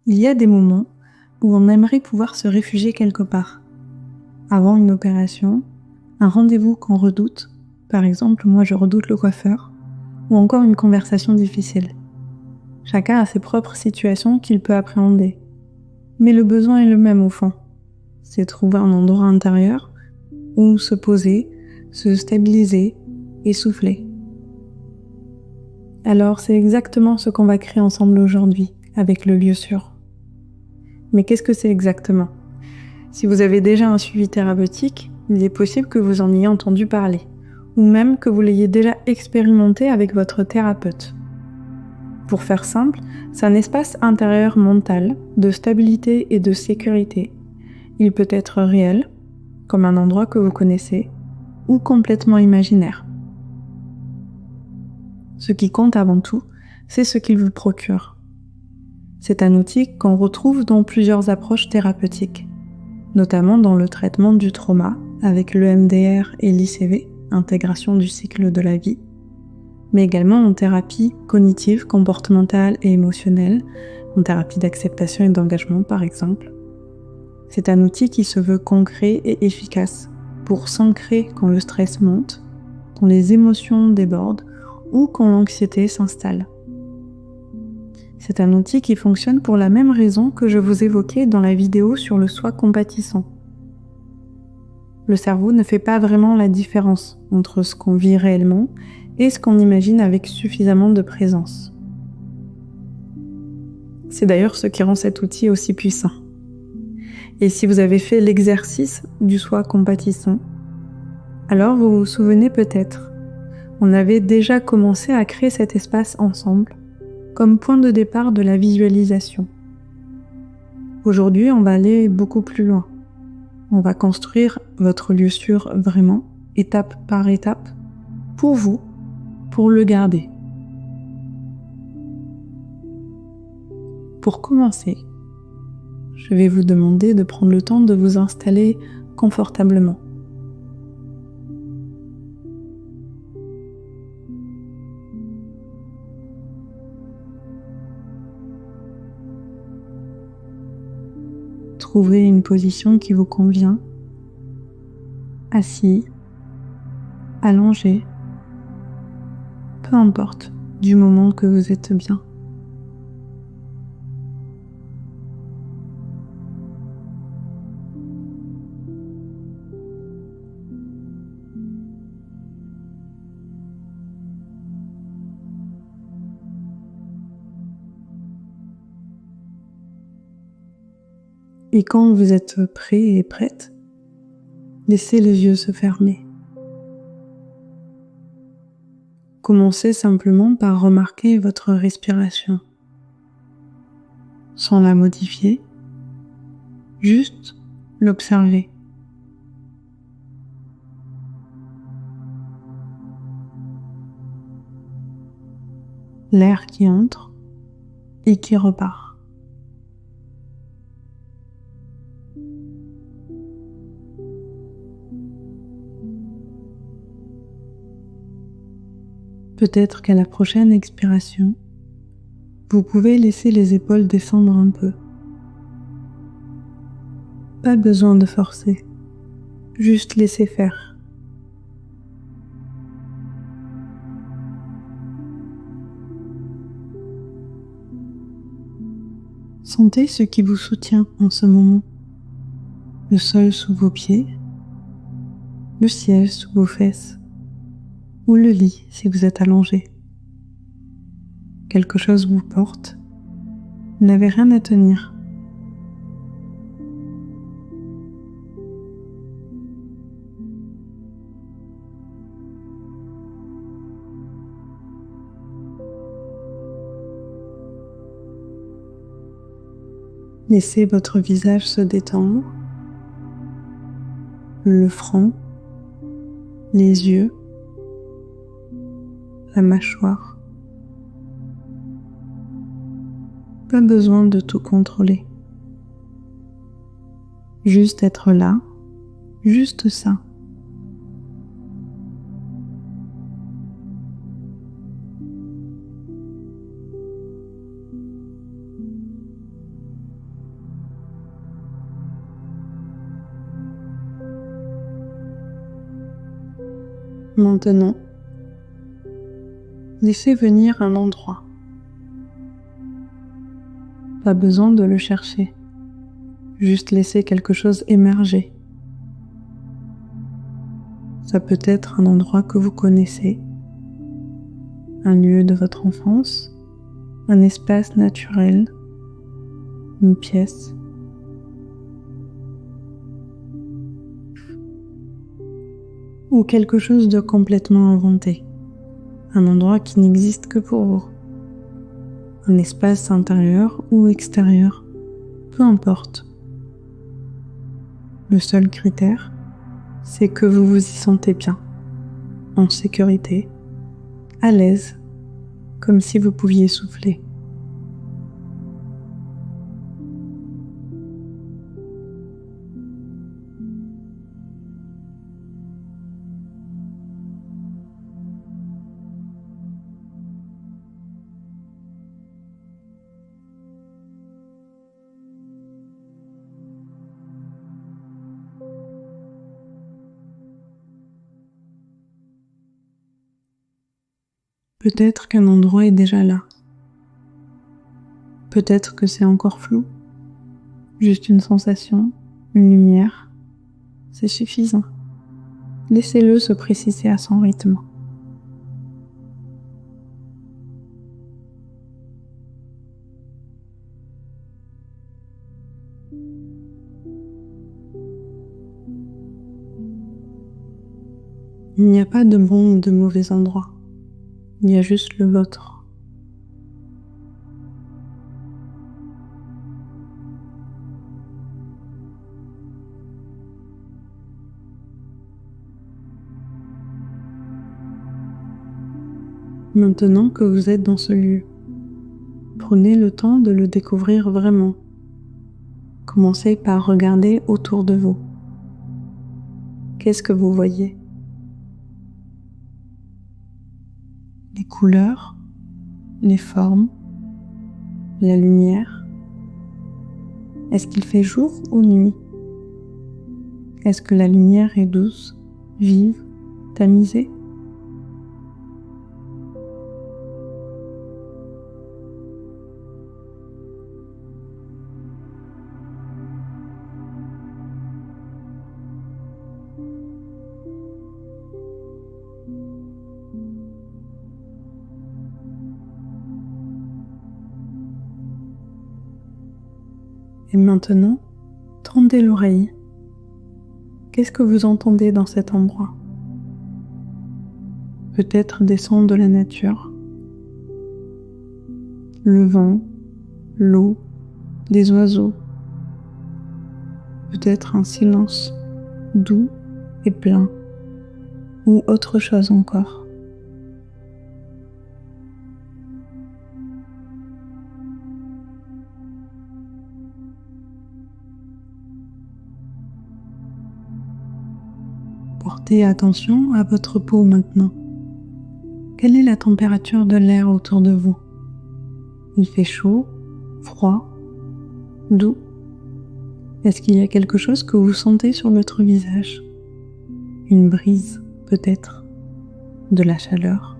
Il y a des moments où on aimerait pouvoir se réfugier quelque part. Avant une opération, un rendez-vous qu'on redoute, par exemple moi je redoute le coiffeur, ou encore une conversation difficile. Chacun a ses propres situations qu'il peut appréhender. Mais le besoin est le même au fond. C'est trouver un endroit intérieur où se poser, se stabiliser et souffler. Alors c'est exactement ce qu'on va créer ensemble aujourd'hui avec le lieu sûr. Mais qu'est-ce que c'est exactement ? Si vous avez déjà un suivi thérapeutique, il est possible que vous en ayez entendu parler, ou même que vous l'ayez déjà expérimenté avec votre thérapeute. Pour faire simple, c'est un espace intérieur mental, de stabilité et de sécurité. Il peut être réel, comme un endroit que vous connaissez, ou complètement imaginaire. Ce qui compte avant tout, c'est ce qu'il vous procure. C'est un outil qu'on retrouve dans plusieurs approches thérapeutiques, notamment dans le traitement du trauma avec l'EMDR et l'ICV, intégration du cycle de la vie, mais également en thérapie cognitive, comportementale et émotionnelle, en thérapie d'acceptation et d'engagement par exemple. C'est un outil qui se veut concret et efficace pour s'ancrer quand le stress monte, quand les émotions débordent ou quand l'anxiété s'installe. C'est un outil qui fonctionne pour la même raison que je vous évoquais dans la vidéo sur le soi compatissant. Le cerveau ne fait pas vraiment la différence entre ce qu'on vit réellement et ce qu'on imagine avec suffisamment de présence. C'est d'ailleurs ce qui rend cet outil aussi puissant. Et si vous avez fait l'exercice du soi compatissant, alors vous vous souvenez peut-être, on avait déjà commencé à créer cet espace ensemble, comme point de départ de la visualisation. Aujourd'hui, on va aller beaucoup plus loin. On va construire votre lieu sûr vraiment, étape par étape, pour vous, pour le garder. Pour commencer, je vais vous demander de prendre le temps de vous installer confortablement. Trouvez une position qui vous convient, assis, allongé, peu importe, du moment que vous êtes bien. Et quand vous êtes prêt et prête, laissez les yeux se fermer. Commencez simplement par remarquer votre respiration, sans la modifier, juste l'observer. L'air qui entre et qui repart. Peut-être qu'à la prochaine expiration, vous pouvez laisser les épaules descendre un peu. Pas besoin de forcer, juste laisser faire. Sentez ce qui vous soutient en ce moment. Le sol sous vos pieds, le siège sous vos fesses, ou le lit si vous êtes allongé. Quelque chose vous porte, vous n'avez rien à tenir. Laissez votre visage se détendre, le front, les yeux, la mâchoire. Pas besoin de tout contrôler. Juste être là, juste ça. Maintenant, laissez venir un endroit. Pas besoin de le chercher, juste laisser quelque chose émerger. Ça peut être un endroit que vous connaissez, un lieu de votre enfance, un espace naturel, une pièce. Ou quelque chose de complètement inventé, un endroit qui n'existe que pour vous, un espace intérieur ou extérieur, peu importe. Le seul critère, c'est que vous vous y sentez bien, en sécurité, à l'aise, comme si vous pouviez souffler. Peut-être qu'un endroit est déjà là. Peut-être que c'est encore flou. Juste une sensation, une lumière. C'est suffisant. Laissez-le se préciser à son rythme. Il n'y a pas de bon ou de mauvais endroit. Il y a juste le vôtre. Maintenant que vous êtes dans ce lieu, prenez le temps de le découvrir vraiment. Commencez par regarder autour de vous. Qu'est-ce que vous voyez? Les couleurs, les formes, la lumière. Est-ce qu'il fait jour ou nuit? Est-ce que la lumière est douce, vive, tamisée? Et maintenant, tendez l'oreille. Qu'est-ce que vous entendez dans cet endroit? Peut-être des sons de la nature, le vent, l'eau, des oiseaux. Peut-être un silence doux et plein, ou autre chose encore. Portez attention à votre peau maintenant. Quelle est la température de l'air autour de vous? Il fait chaud, froid, doux? Est-ce qu'il y a quelque chose que vous sentez sur votre visage? Une brise, peut-être, de la chaleur,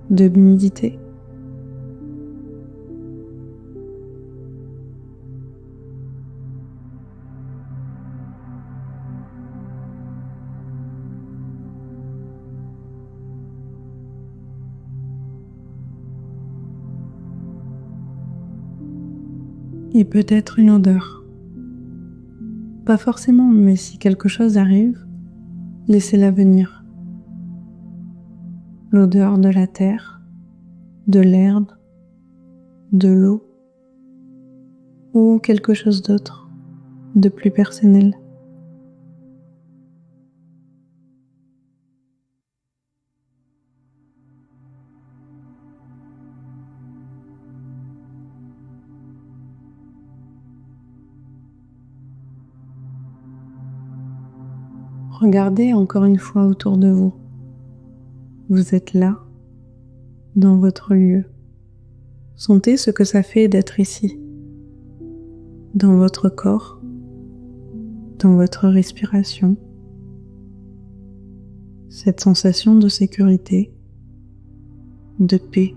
de l'humidité? Et peut-être une odeur. Pas forcément, mais si quelque chose arrive, laissez-la venir. L'odeur de la terre, de l'herbe, de l'eau, ou quelque chose d'autre, de plus personnel. Regardez encore une fois autour de vous. Vous êtes là, dans votre lieu. Sentez ce que ça fait d'être ici, dans votre corps, dans votre respiration. cette sensation de sécurité, de paix.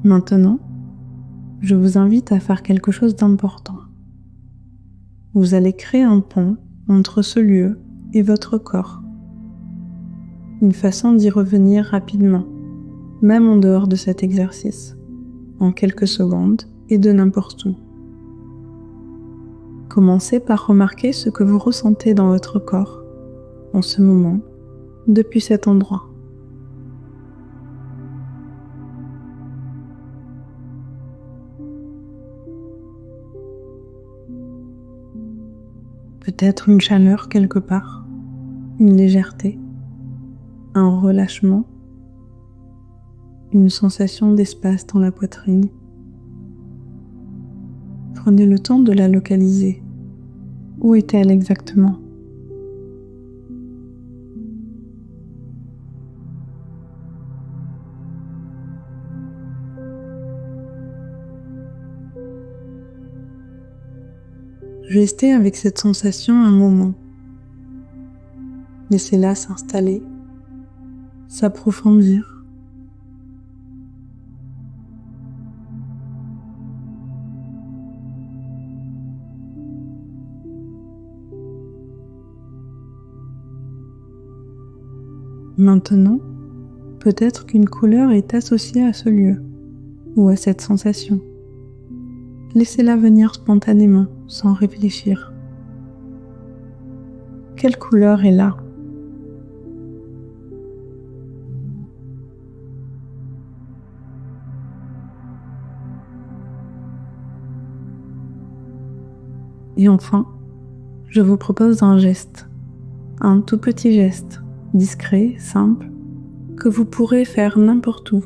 Maintenant, je vous invite à faire quelque chose d'important. Vous allez créer un pont entre ce lieu et votre corps. Une façon d'y revenir rapidement, même en dehors de cet exercice, en quelques secondes et de n'importe où. Commencez par remarquer ce que vous ressentez dans votre corps, en ce moment, depuis cet endroit. Peut-être une chaleur quelque part, une légèreté, un relâchement, une sensation d'espace dans la poitrine. Prenez le temps de la localiser. Où est-elle exactement ? Restez avec cette sensation un moment. Laissez-la s'installer, s'approfondir. Maintenant, peut-être qu'une couleur est associée à ce lieu ou à cette sensation. Laissez-la venir spontanément, sans réfléchir. Quelle couleur est là ? Et enfin, je vous propose un geste, un tout petit geste, discret, simple, que vous pourrez faire n'importe où.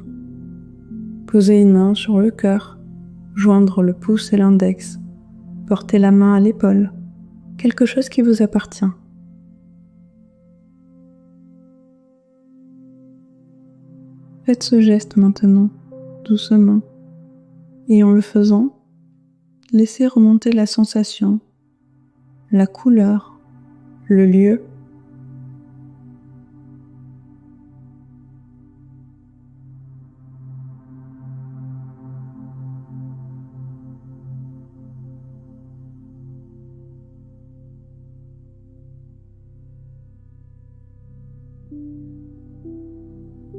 Posez une main sur le cœur, joindre le pouce et l'index, porter la main à l'épaule, quelque chose qui vous appartient. Faites ce geste maintenant, doucement, et en le faisant, laissez remonter la sensation, la couleur, le lieu.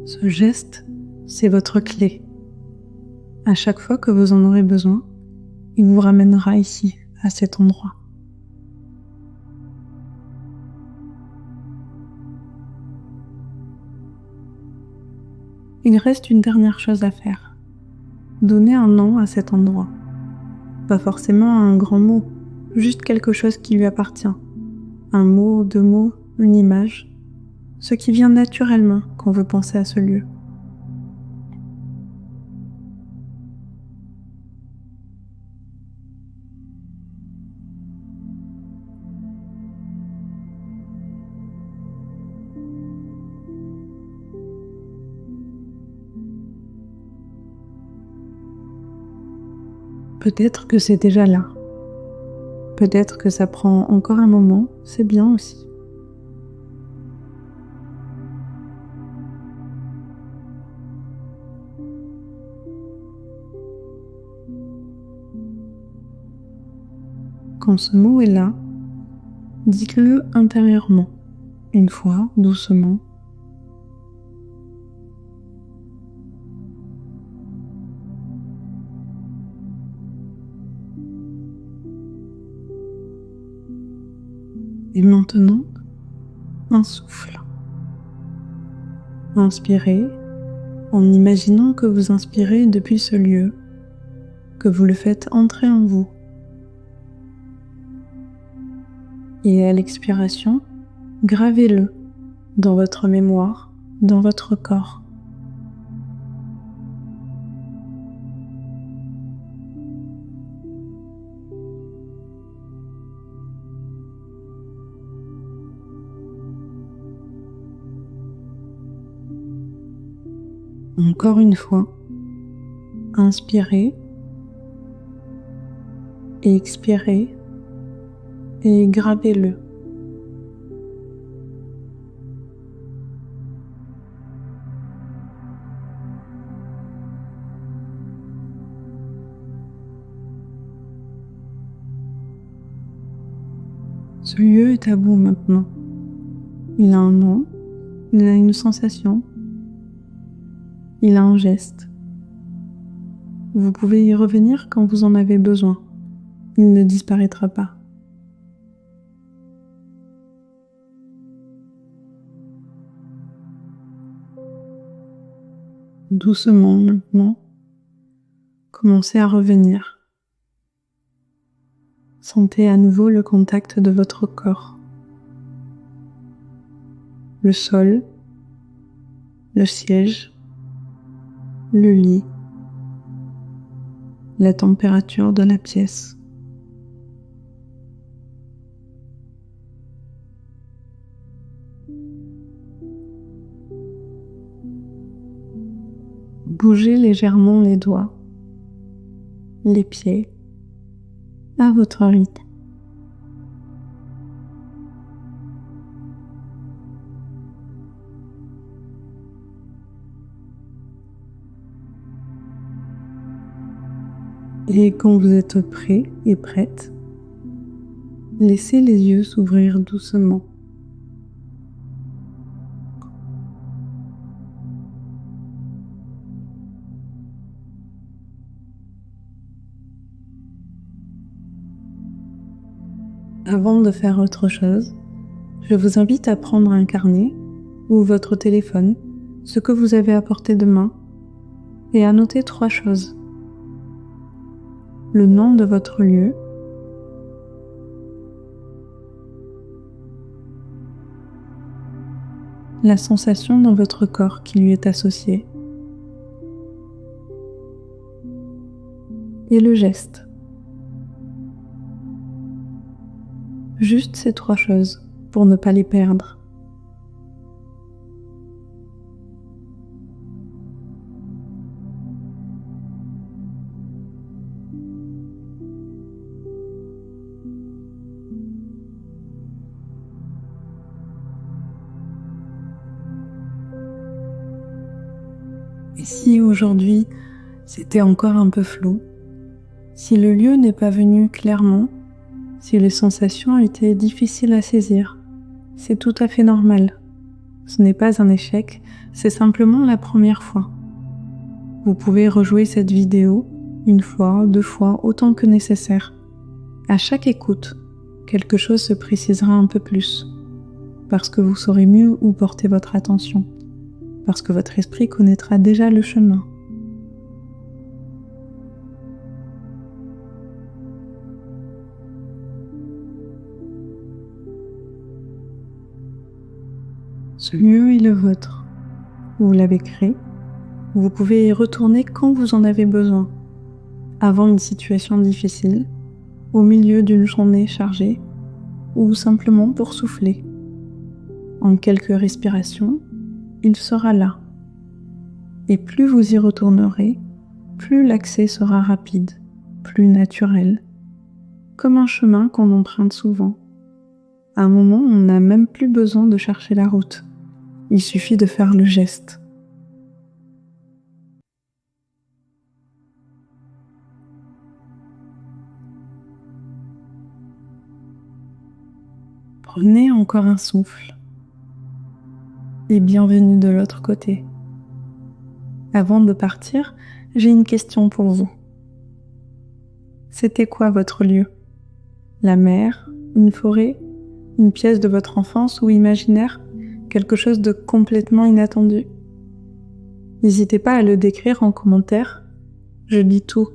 Ce geste, c'est votre clé. À chaque fois que vous en aurez besoin, il vous ramènera ici, à cet endroit. Il reste une dernière chose à faire. Donnez un nom à cet endroit. Pas forcément un grand mot, juste quelque chose qui lui appartient. Un mot, deux mots, une image. Ce qui vient naturellement quand vous pensez à ce lieu. Peut-être que c'est déjà là. Peut-être que ça prend encore un moment, c'est bien aussi. Quand ce mot est là, dites-le intérieurement, une fois, doucement. Et maintenant, un souffle. Inspirez en imaginant que vous inspirez depuis ce lieu, que vous le faites entrer en vous. Et à l'expiration, gravez-le dans votre mémoire, dans votre corps. Encore une fois, inspirez et expirez et gravez-le. Ce lieu est à vous maintenant. Il a un nom, il a une sensation, il a un geste. Vous pouvez y revenir quand vous en avez besoin. Il ne disparaîtra pas. Doucement maintenant, commencez à revenir. Sentez à nouveau le contact de votre corps. Le sol, le siège, le lit, la température de la pièce. Bougez légèrement les doigts, les pieds, à votre rythme. Et quand vous êtes prêt et prête, laissez les yeux s'ouvrir doucement. Avant de faire autre chose, je vous invite à prendre un carnet ou votre téléphone, ce que vous avez à portée de main, et à noter 3 choses. Le nom de votre lieu, la sensation dans votre corps qui lui est associée, et le geste. Juste ces 3 choses pour ne pas les perdre. Et si aujourd'hui c'était encore un peu flou, si le lieu n'est pas venu clairement, si les sensations étaient difficiles à saisir, c'est tout à fait normal. Ce n'est pas un échec, c'est simplement la première fois. Vous pouvez rejouer cette vidéo 1 fois, 2 fois, autant que nécessaire. À chaque écoute, quelque chose se précisera un peu plus, parce que vous saurez mieux où porter votre attention, parce que votre esprit connaîtra déjà le chemin. Ce lieu est le vôtre. Vous l'avez créé. Vous pouvez y retourner quand vous en avez besoin. Avant une situation difficile, au milieu d'une journée chargée, ou simplement pour souffler. En quelques respirations, il sera là. Et plus vous y retournerez, plus l'accès sera rapide, plus naturel. Comme un chemin qu'on emprunte souvent. À un moment, on n'a même plus besoin de chercher la route. Il suffit de faire le geste. Prenez encore un souffle. Et bienvenue de l'autre côté. Avant de partir, j'ai une question pour vous. C'était quoi votre lieu? La mer, une forêt, une pièce de votre enfance ou imaginaire, quelque chose de complètement inattendu? N'hésitez pas à le décrire en commentaire, je lis tout.